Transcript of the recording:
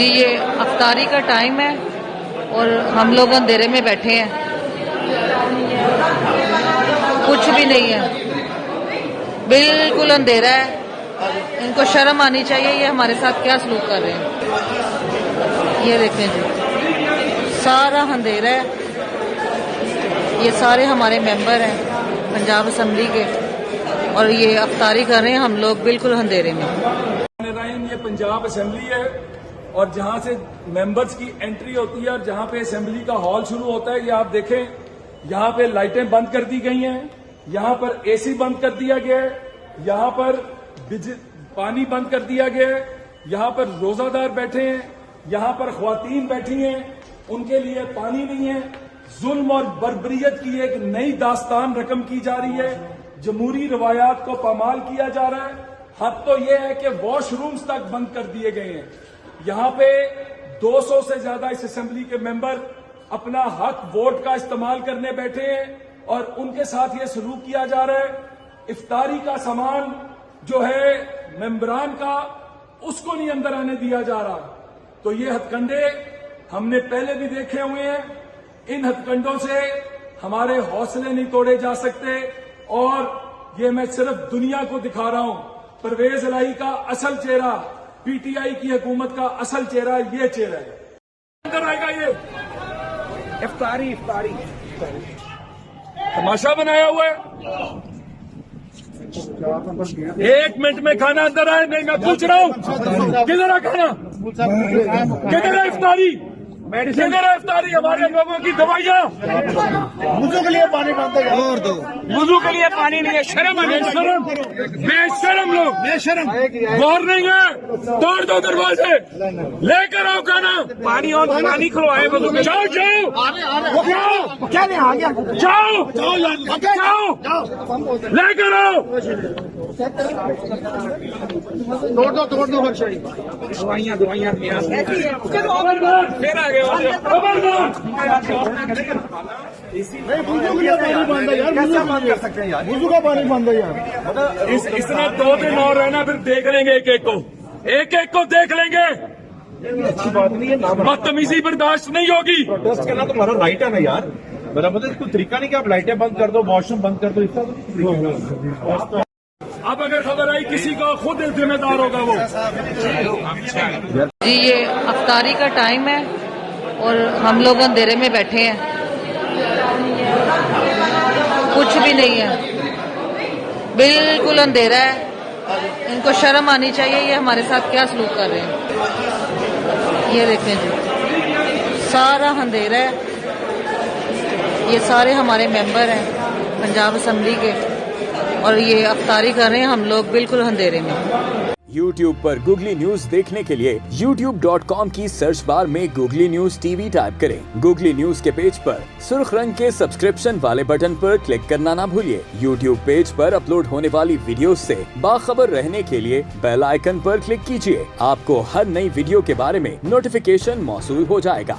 जी ये अफ्तारी का टाइम है और हम लोग अंधेरे में बैठे हैं, कुछ भी नहीं है, बिल्कुल अंधेरा है। इनको शर्म आनी चाहिए, ये हमारे साथ क्या सलूक कर रहे हैं। ये देखें जी, सारा अंधेरा है। ये सारे हमारे मेंबर हैं पंजाब असम्बली के और ये अफ्तारी कर रहे हैं, हम लोग बिल्कुल अंधेरे में। ये पंजाब असेंबली है और जहां से मेंबर्स की एंट्री होती है और जहां पे असेंबली का हॉल शुरू होता है, ये आप देखें, यहां पे लाइटें बंद कर दी गई हैं, यहां पर एसी बंद कर दिया गया है, यहां पर पानी बंद कर दिया गया है, यहां पर रोजादार बैठे हैं, यहां पर ख्वातीन बैठी हैं, उनके लिए पानी नहीं है। जुल्म और बर्बरियत की एक नई दास्तान रकम की जा रही है, जमहूरी रवायात को पामाल किया जा रहा है। हद तो यह है कि वॉशरूम्स तक बंद कर दिए गए हैं। यहां पे 200 से ज्यादा इस असेंबली के मेंबर अपना हक वोट का इस्तेमाल करने बैठे हैं और उनके साथ ये सलूक किया जा रहा है। इफ्तारी का सामान जो है मेंबरान का, उसको नहीं अंदर आने दिया जा रहा। तो ये हथकंडे हमने पहले भी देखे हुए हैं। इन हथकंडों से हमारे हौसले नहीं तोड़े जा सकते और ये मैं सिर्फ दुनिया को दिखा रहा हूं। परवेज इलाही का असल चेहरा, पीटीआई की हुकूमत का असल चेहरा ये चेहरा है। अंदर आएगा ये इफ्तारी तमाशा बनाया हुआ है। 1 मिनट में खाना अंदर आए नहीं, मैं पूछ रहा हूं किधर है खाना, किधर है इफ्तारी, किधर है इफ्तारी, हमारे लोगों की दवाइयाँ। वुजू के लिए पानी मांगते हैं और दो वुजू के लिए पानी नहीं है, शर्म है, बेशरम लोग, बेशरम वार्निंग है, तोड़ दो दरवाजे, लेकर आओ खाना, पानी और पानी खुलवाए वुजू के। जाओ क्या नहीं आ गया, जाओ लेकर आओ, तोड़ दो हर शरीर दवाइयाँ फिर आ गए। नहीं, वुजू के लिए पानी बंद है यार, कैसे बंद कर सकते हैं यार, वुजू का पानी बंद है यार। इसमें 2 दिन और रहना, फिर देख लेंगे एक एक को देख लेंगे। अच्छी बात नहीं है, बदतमीजी बर्दाश्त नहीं होगी। प्रोटेस्ट करना तुम्हारा राइट है ना यार, मेरा मतलब कोई तरीका नहीं कि आप लाइटें बंद कर दो, वॉशरूम बंद कर दो, इसका अब अगर खबर आई किसी का, खुद जिम्मेदार होगा वो। जी ये अफ्तारी का टाइम है और हम लोग अंधेरे में बैठे हैं, कुछ भी नहीं है, बिल्कुल अंधेरा है। इनको शर्म आनी चाहिए, ये हमारे साथ क्या सलूक कर रहे हैं। ये देखें जी, सारा अंधेरा है। ये सारे हमारे मेंबर हैं पंजाब असम्बली के और ये अफ्तारी कर रहे हैं, हम लोग बिल्कुल अंधेरे में। YouTube पर गूगली न्यूज देखने के लिए youtube.com की सर्च बार में गूगली न्यूज टीवी टाइप करें। गूगली न्यूज के पेज पर सुर्ख रंग के सब्सक्रिप्शन वाले बटन पर क्लिक करना ना भूलिए। YouTube पेज पर अपलोड होने वाली वीडियोस से बाखबर रहने के लिए बेल आइकन पर क्लिक कीजिए। आपको हर नई वीडियो के बारे में नोटिफिकेशन मौसूल हो जाएगा।